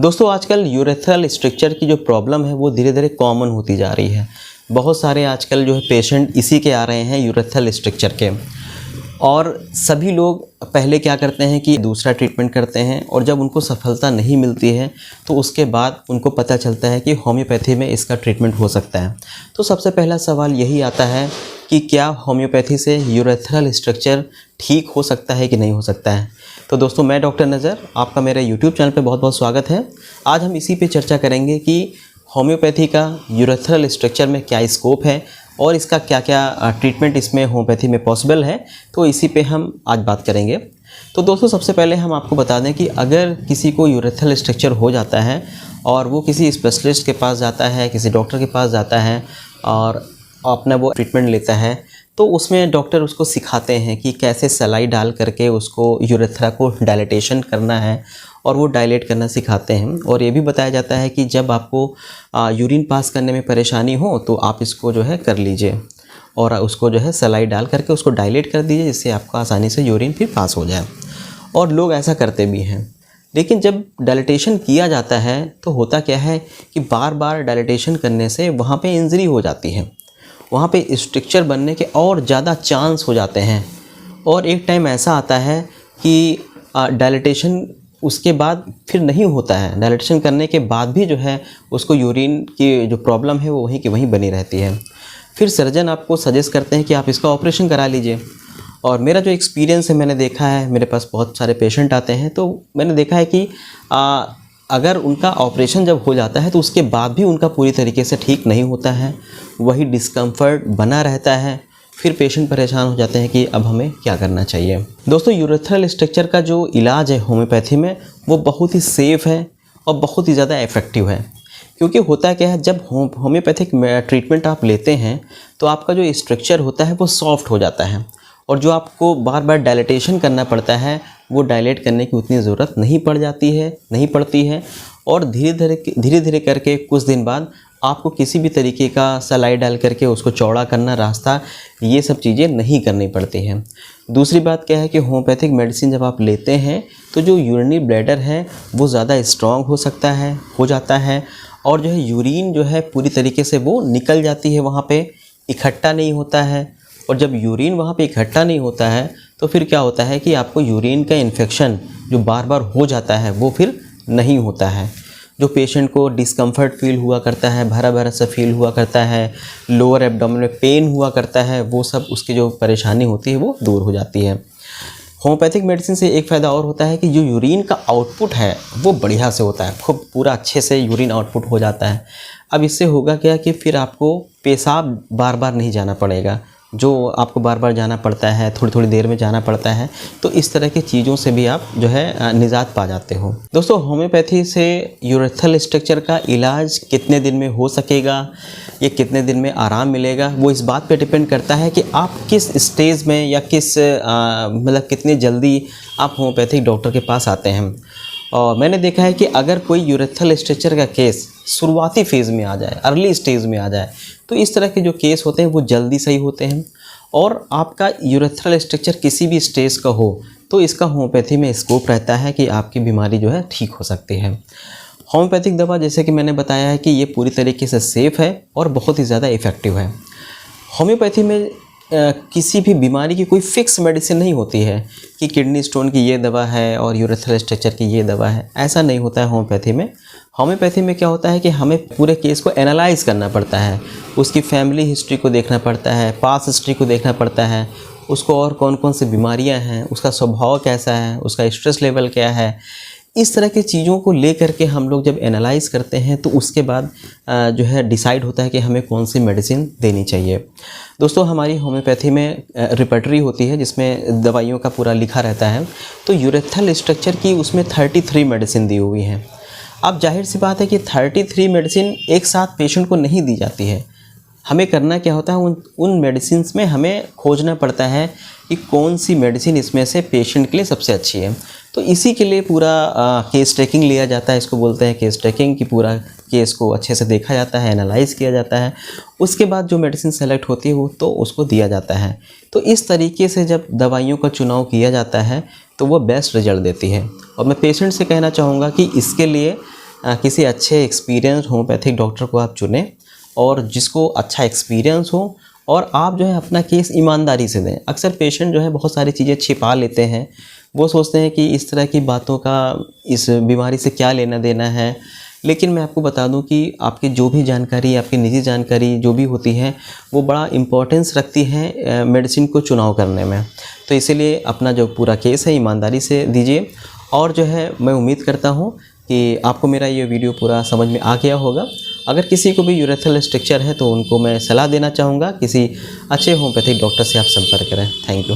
दोस्तों आजकल urethral structure की जो प्रॉब्लम है वो धीरे धीरे कॉमन होती जा रही है। बहुत सारे आजकल जो है पेशेंट इसी के आ रहे हैं यूरेथ्रल स्ट्रक्चर के। और सभी लोग पहले क्या करते हैं कि दूसरा ट्रीटमेंट करते हैं और जब उनको सफलता नहीं मिलती है तो उसके बाद उनको पता चलता है कि होम्योपैथी में इसका ट्रीटमेंट हो सकता है। तो सबसे पहला सवाल यही आता है कि क्या होम्योपैथी से यूरेथ्रल स्ट्रक्चर ठीक हो सकता है कि नहीं हो सकता है। तो दोस्तों मैं डॉक्टर नज़र, आपका मेरे यूट्यूब चैनल पे बहुत बहुत स्वागत है। आज हम इसी पे चर्चा करेंगे कि होम्योपैथी का यूरेथ्रल स्ट्रक्चर में क्या स्कोप है और इसका क्या क्या ट्रीटमेंट इसमें होम्योपैथी में पॉसिबल है, तो इसी पे हम आज बात करेंगे। तो दोस्तों सबसे पहले हम आपको बता दें कि अगर किसी को यूरेथ्रल स्ट्रक्चर हो जाता है और वो किसी स्पेशलिस्ट के पास जाता है, किसी डॉक्टर के पास जाता है और अपना वो ट्रीटमेंट लेता है, तो उसमें डॉक्टर उसको सिखाते हैं कि कैसे सलाई डाल करके उसको यूरेथ्रा को डायलेटेशन करना है और वो डायलेट करना सिखाते हैं। और ये भी बताया जाता है कि जब आपको यूरिन पास करने में परेशानी हो तो आप इसको जो है कर लीजिए और उसको जो है सलाई डाल करके उसको डायलेट कर दीजिए, जिससे आपको आसानी से यूरिन फिर पास हो जाए। और लोग ऐसा करते भी हैं। लेकिन जब डायलेटेशन किया जाता है तो होता क्या है कि बार बार डायलेटेशन करने से वहाँ पे इंजरी हो जाती है, वहाँ पे स्ट्रक्चर बनने के और ज़्यादा चांस हो जाते हैं। और एक टाइम ऐसा आता है कि डायलेटेशन उसके बाद फिर नहीं होता है, डायलेटेशन करने के बाद भी जो है उसको यूरिन की जो प्रॉब्लम है वो वहीं की वहीं बनी रहती है। फिर सर्जन आपको सजेस्ट करते हैं कि आप इसका ऑपरेशन करा लीजिए। और मेरा जो एक्सपीरियंस है, मैंने देखा है, मेरे पास बहुत सारे पेशेंट आते हैं, तो मैंने देखा है कि अगर उनका ऑपरेशन जब हो जाता है तो उसके बाद भी उनका पूरी तरीके से ठीक नहीं होता है, वही डिस्कम्फर्ट बना रहता है। फिर पेशेंट परेशान हो जाते हैं कि अब हमें क्या करना चाहिए। दोस्तों यूरेथ्रल स्ट्रक्चर का जो इलाज है होम्योपैथी में वो बहुत ही सेफ़ है और बहुत ही ज़्यादा इफ़ेक्टिव है। क्योंकि होता क्या है, जब होम्योपैथिक ट्रीटमेंट आप लेते हैं तो आपका जो स्ट्रक्चर होता है वो सॉफ्ट हो जाता है और जो आपको बार बार डायलेटेशन करना पड़ता है वो डायलेट करने की उतनी ज़रूरत नहीं पड़ती है। और धीरे धीरे करके कुछ दिन बाद आपको किसी भी तरीके का सलाई डाल करके उसको चौड़ा करना, रास्ता, ये सब चीज़ें नहीं करनी पड़ती हैं। दूसरी बात क्या है कि होम्योपैथिक मेडिसिन जब आप लेते हैं तो जो यूरिनरी ब्लैडर है वो ज़्यादा स्ट्रॉन्ग हो जाता है और जो है यूरिन जो है पूरी तरीके से वो निकल जाती है, वहाँ पे इकट्ठा नहीं होता है। और जब यूरिन वहाँ पे इकट्ठा नहीं होता है तो फिर क्या होता है कि आपको यूरिन का इन्फेक्शन जो बार बार हो जाता है वो फिर नहीं होता है। जो पेशेंट को डिस्कम्फर्ट फील हुआ करता है, भरा भरा सा फील हुआ करता है, लोअर एब्डोमेन में पेन हुआ करता है, वो सब उसकी जो परेशानी होती है वो दूर हो जाती है। होम्योपैथिक मेडिसिन से एक फ़ायदा और होता है कि जो यूरिन का आउटपुट है वो बढ़िया से होता है, खूब पूरा अच्छे से यूरिन आउटपुट हो जाता है। अब इससे होगा क्या कि फिर आपको पेशाब बार बार नहीं जाना पड़ेगा, जो आपको बार बार जाना पड़ता है, थोड़ी थोड़ी देर में जाना पड़ता है। तो इस तरह की चीज़ों से भी आप जो है निजात पा जाते हो। दोस्तों होम्योपैथी से यूरेथ्रल स्ट्रक्चर का इलाज कितने दिन में हो सकेगा, ये कितने दिन में आराम मिलेगा, वो इस बात पे डिपेंड करता है कि आप किस स्टेज में या किस मतलब कितनी जल्दी आप होम्योपैथिक डॉक्टर के पास आते हैं। और मैंने देखा है कि अगर कोई यूरेथ्रल स्ट्रक्चर का केस शुरुआती फेज़ में आ जाए, अर्ली स्टेज में आ जाए, तो इस तरह के जो केस होते हैं वो जल्दी सही होते हैं। और आपका यूरेथ्रल स्ट्रक्चर किसी भी स्टेज का हो तो इसका होम्योपैथी में स्कोप रहता है कि आपकी बीमारी जो है ठीक हो सकती है। होम्योपैथिक दवा, जैसे कि मैंने बताया है कि ये पूरी तरीके से सेफ़ है और बहुत ही ज़्यादा इफ़ेक्टिव है। होम्योपैथी में किसी भी बीमारी की कोई फिक्स मेडिसिन नहीं होती है कि किडनी स्टोन की ये दवा है और यूरेथ्रल स्ट्रक्चर की ये दवा है, ऐसा नहीं होता है होम्योपैथी में। होम्योपैथी में क्या होता है कि हमें पूरे केस को एनालाइज करना पड़ता है, उसकी फैमिली हिस्ट्री को देखना पड़ता है, पास्ट हिस्ट्री को देखना पड़ता है, उसको और कौन कौन सी बीमारियां हैं, उसका स्वभाव कैसा है, उसका स्ट्रेस लेवल क्या है। इस तरह की चीज़ों को ले करके हम लोग जब एनालाइज करते हैं तो उसके बाद जो है डिसाइड होता है कि हमें कौन सी मेडिसिन देनी चाहिए। दोस्तों हमारी होम्योपैथी में रिपर्टरी होती है जिसमें दवाइयों का पूरा लिखा रहता है। तो यूरेथ्रल स्ट्रक्चर की उसमें 33 मेडिसिन दी हुई हैं। अब जाहिर सी बात है कि 33 मेडिसिन एक साथ पेशेंट को नहीं दी जाती है। हमें करना क्या होता है, उन मेडिसिन में हमें खोजना पड़ता है कि कौन सी मेडिसिन इसमें से पेशेंट के लिए सबसे अच्छी है। तो इसी के लिए पूरा केस टेकिंग लिया जाता है, इसको बोलते हैं केस टेकिंग, कि पूरा केस को अच्छे से देखा जाता है, एनालाइज किया जाता है, उसके बाद जो मेडिसिन सेलेक्ट होती है वो तो उसको दिया जाता है। तो इस तरीके से जब दवाइयों का चुनाव किया जाता है तो वो बेस्ट रिजल्ट देती है। और मैं पेशेंट से कहना चाहूँगा कि इसके लिए किसी अच्छे एक्सपीरियंस होम्योपैथिक डॉक्टर को आप चुनें और जिसको अच्छा एक्सपीरियंस हो, और आप जो है अपना केस ईमानदारी से दें। अक्सर पेशेंट जो है बहुत सारी चीज़ें छिपा लेते हैं, वो सोचते हैं कि इस तरह की बातों का इस बीमारी से क्या लेना देना है। लेकिन मैं आपको बता दूं कि आपकी जो भी जानकारी, आपकी निजी जानकारी जो भी होती है, वो बड़ा इम्पोर्टेंस रखती है मेडिसिन को चुनाव करने में। तो इसीलिए अपना जो पूरा केस है ईमानदारी से दीजिए। और जो है मैं उम्मीद करता हूँ कि आपको मेरा ये वीडियो पूरा समझ में आ गया होगा। अगर किसी को भी यूरेथ्रल स्ट्रक्चर है तो उनको मैं सलाह देना चाहूँगा, किसी अच्छे होम्योपैथिक डॉक्टर से आप संपर्क करें। Thank you.